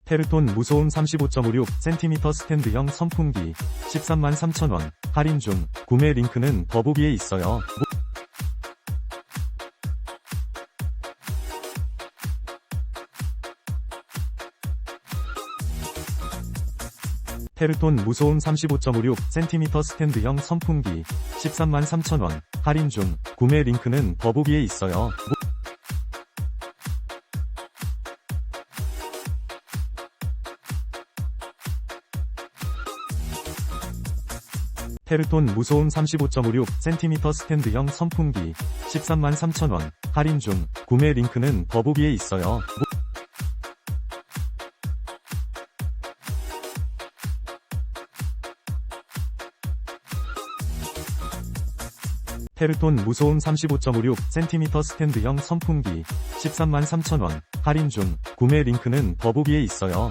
페르톤 무소음 35.56cm 스탠드형 선풍기 133,000원 할인 중. 구매 링크는 더보기에 있어요. 페르톤 무소음 35.56cm 스탠드형 선풍기 133,000원 할인 중. 구매 링크는 더보기에 있어요. 페르톤 무소음 35.56cm 스탠드형 선풍기 133,000원 할인 중. 구매 링크는 더보기에 있어요. 페르톤 무소음 35.56cm 스탠드형 선풍기 133,000원 할인 중. 구매 링크는 더보기에 있어요.